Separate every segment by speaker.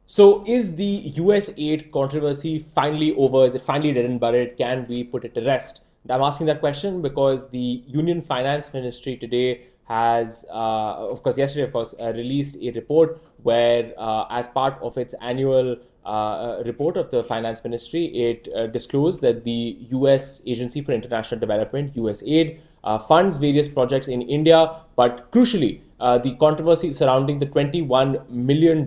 Speaker 1: So is the US aid controversy finally over? Is it finally dead and buried? Can we put it to rest? I'm asking that question because the Union Finance Ministry today has, yesterday, released a report where, as part of its annual report of the Finance Ministry, it disclosed that the US Agency for International Development, USAID, funds various projects in India, but crucially, the controversy surrounding the $21 million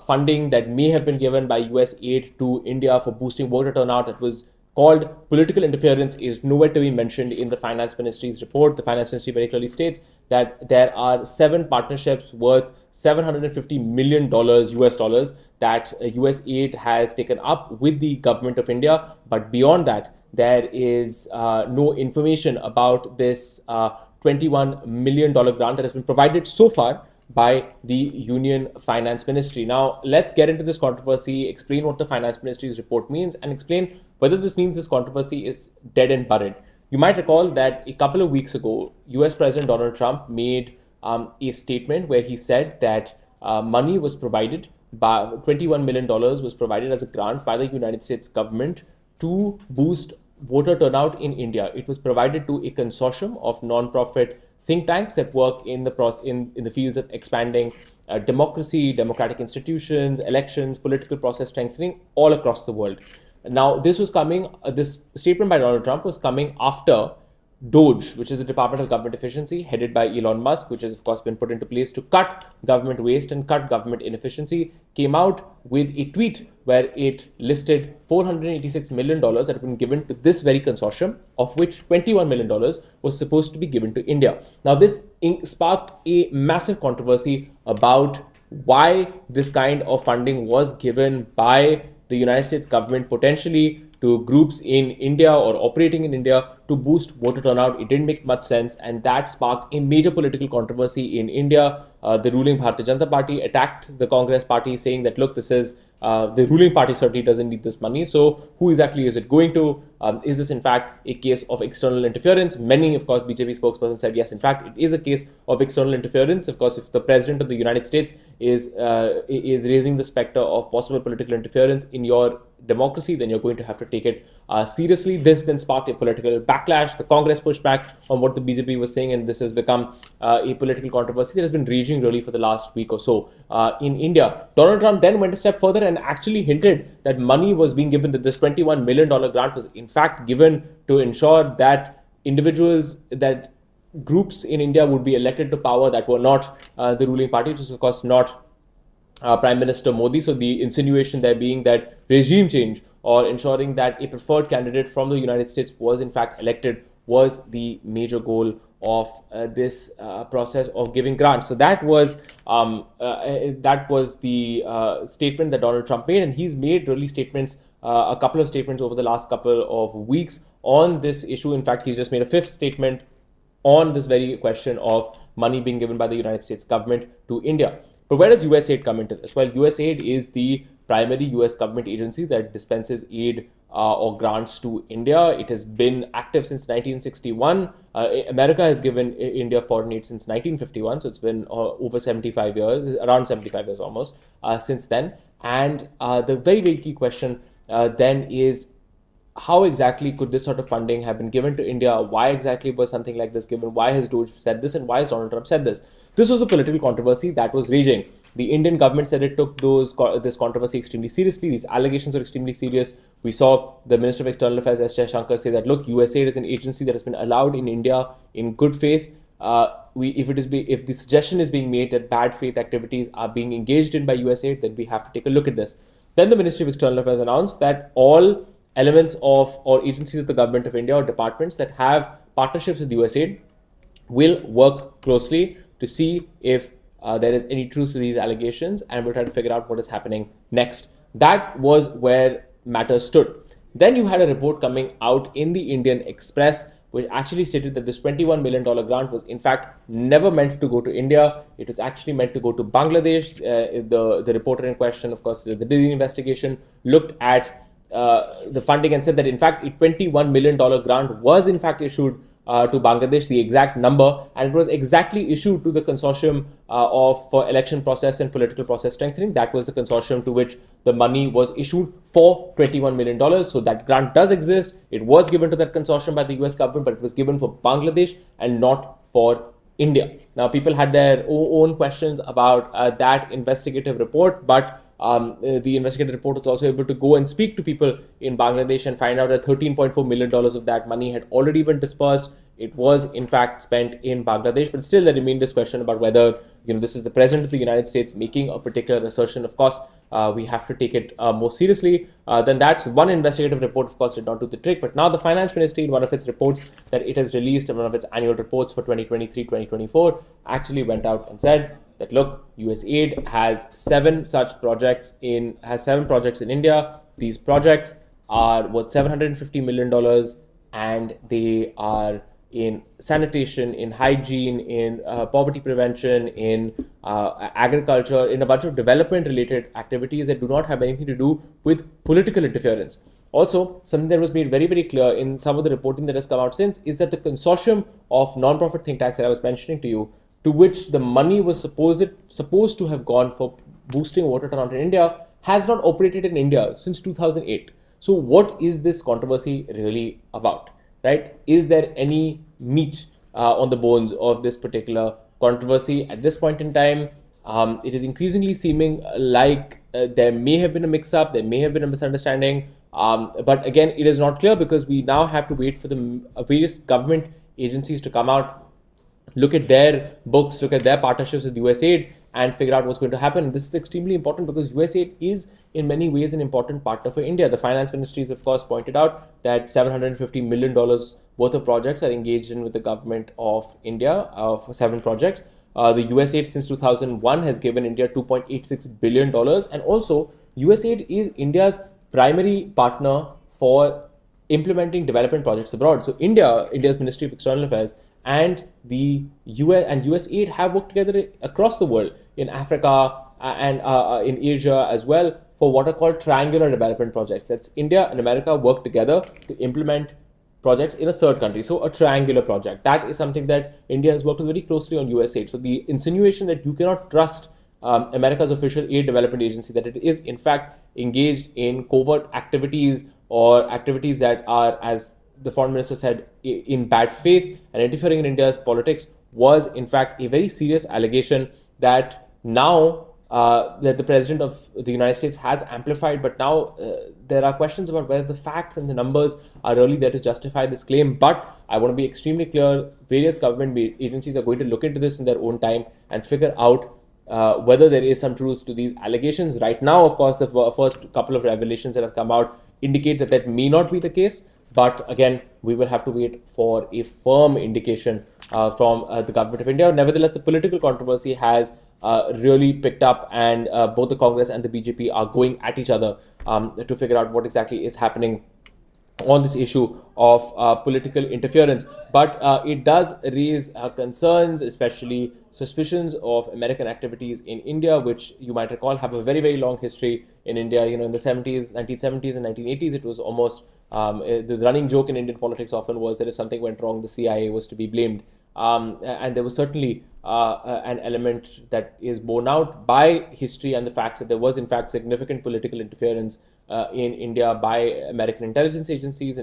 Speaker 1: funding that may have been given by US aid to India for boosting voter turnout that was called political interference is nowhere to be mentioned in the Finance Ministry's report. The Finance Ministry very clearly states that there are 7 partnerships worth $750 million US dollars that US aid has taken up with the government of India. But beyond that, there is no information about this $21 million grant that has been provided so far by the Union Finance Ministry. Now, let's get into this controversy, explain what the Finance Ministry's report means, and explain whether this means this controversy is dead and buried. You might recall that a couple of weeks ago, US President Donald Trump made a statement where he said that money was provided by $21 million was provided as a grant by the United States government to boost voter turnout in India. It was provided to a consortium of non-profit think tanks that work in the fields of expanding democracy, democratic institutions, elections, political process strengthening all across the world. Now, this statement by Donald Trump was coming after DOGE, which is the Department of Government Efficiency, headed by Elon Musk, which has of course been put into place to cut government waste and cut government inefficiency, came out with a tweet where it listed $486 million that had been given to this very consortium, of which $21 million was supposed to be given to India. Now, this sparked a massive controversy about why this kind of funding was given by the United States government potentially to groups in India or operating in India to boost voter turnout. It didn't make much sense, and that sparked a major political controversy in India. The ruling Bharatiya Janata Party attacked the Congress party, saying that, look, this is the ruling party certainly doesn't need this money. So who exactly is it going to? Is this in fact a case of external interference? Many, of course, BJP spokesperson said, yes, in fact, it is a case of external interference. Of course, if the president of the United States is raising the specter of possible political interference in your democracy, then you're going to have to take it seriously. This then sparked a political backlash. The Congress pushed back on what the BJP was saying, and this has become a political controversy that has been raging really for the last week or so in India. Donald Trump then went a step further and actually hinted that money was being given, that this $21 million grant was in fact given to ensure that groups in India would be elected to power that were not the ruling party, which was of course not Prime Minister Modi. So the insinuation there being that regime change or ensuring that a preferred candidate from the United States was in fact elected was the major goal of this process of giving grants. So that was the statement that Donald Trump made, and he's made really statements, a couple of statements over the last couple of weeks on this issue. In fact, he's just made a 5th statement on this very question of money being given by the United States government to India. But where does USAID come into this? Well, USAID is the primary US government agency that dispenses aid or grants to India. It has been active since 1961. America has given India foreign aid since 1951, so it's been over 75 years, around 75 years almost, since then. And the very, very key question then is, how exactly could this sort of funding have been given to India? Why exactly was something like this given? Why has DOGE said this, and why has Donald Trump said this? This was a political controversy that was raging. The Indian government said it took this controversy extremely seriously. These allegations were extremely serious. We saw the Minister of External Affairs, S. Jaishankar, say that, look, USAID is an agency that has been allowed in India in good faith. If the suggestion is being made that bad faith activities are being engaged in by USAID, then we have to take a look at this. Then the Ministry of External Affairs announced that all elements of or agencies of the government of India or departments that have partnerships with USAID will work closely to see if there is any truth to these allegations, and we'll try to figure out what is happening next. That was where matters stood. Then you had a report coming out in the Indian Express which actually stated that this $21 million grant was in fact never meant to go to India. It was actually meant to go to Bangladesh. The reporter in question, of course, the Delhi investigation looked at the funding and said that in fact a $21 million grant was in fact issued to Bangladesh, the exact number, and it was exactly issued to the consortium for election process and political process strengthening. That was the consortium to which the money was issued for $21 million. So that grant does exist. It was given to that consortium by the US government, but it was given for Bangladesh and not for India. Now, people had their own questions about that investigative report, but the investigative report was also able to go and speak to people in Bangladesh and find out that $13.4 million of that money had already been dispersed. It was in fact spent in Bangladesh, but still there remained this question about whether this is the president of the United States making a particular assertion. Of course, we have to take it more seriously. Then that's one investigative report, of course, did not do the trick. But now the finance ministry, in one of its reports that it has released, in one of its annual reports for 2023-2024, actually went out and said that, look, USAID has seven projects in India. These projects are worth $750 million, and they are in sanitation, in hygiene, in poverty prevention, in agriculture, in a bunch of development-related activities that do not have anything to do with political interference. Also, something that was made very, very clear in some of the reporting that has come out since is that the consortium of non-profit think tanks that I was mentioning to you, to which the money was supposed to have gone for boosting voter turnout in India, has not operated in India since 2008. So what is this controversy really about, right? Is there any meat on the bones of this particular controversy at this point in time? It is increasingly seeming like there may have been a mix-up, there may have been a misunderstanding, but again, it is not clear because we now have to wait for the various government agencies to come out, look at their books, look at their partnerships with USAID, and figure out what's going to happen. And this is extremely important because USAID is in many ways an important partner for India. The finance ministry has, of course, pointed out that $750 million worth of projects are engaged in with the government of India for 7 projects. The USAID since 2001 has given India $2.86 billion. And also, USAID is India's primary partner for implementing development projects abroad. So India's Ministry of External Affairs and the US and USAID have worked together across the world, in Africa and in Asia as well, for what are called triangular development projects. That's India and America work together to implement projects in a third country. So a triangular project. That is something that India has worked with very closely on USAID. So the insinuation that you cannot trust America's official aid development agency, that it is in fact engaged in covert activities or activities that are, as the foreign minister said, in bad faith and interfering in India's politics, was in fact a very serious allegation that now that the president of the United States has amplified. But now there are questions about whether the facts and the numbers are really there to justify this claim. But I want to be extremely clear, various government agencies are going to look into this in their own time and figure out whether there is some truth to these allegations. Right now, of course, the first couple of revelations that have come out indicate that that may not be the case. But again, we will have to wait for a firm indication from the government of India. Nevertheless, the political controversy has really picked up, and both the Congress and the BJP are going at each other to figure out what exactly is happening on this issue of political interference. But it does raise concerns, especially suspicions of American activities in India, which you might recall have a very, very long history in India. In the 1970s and 1980s, it was almost the running joke in Indian politics often was that if something went wrong, the CIA was to be blamed. And there was certainly an element that is borne out by history and the facts that there was in fact significant political interference in India by American intelligence agencies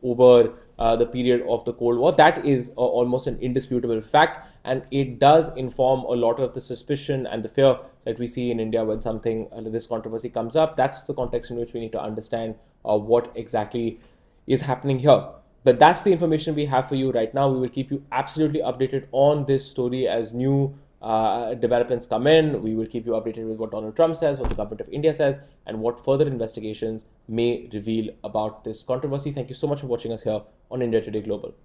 Speaker 1: over the period of the Cold War. That is almost an indisputable fact, and it does inform a lot of the suspicion and the fear that we see in India when something this controversy comes up. That's the context in which we need to understand what exactly is happening here. But that's the information we have for you right now. We will keep you absolutely updated on this story as new developments come in. We will keep you updated with what Donald Trump says, what the government of India says, and what further investigations may reveal about this controversy. Thank you so much for watching us here on India Today Global.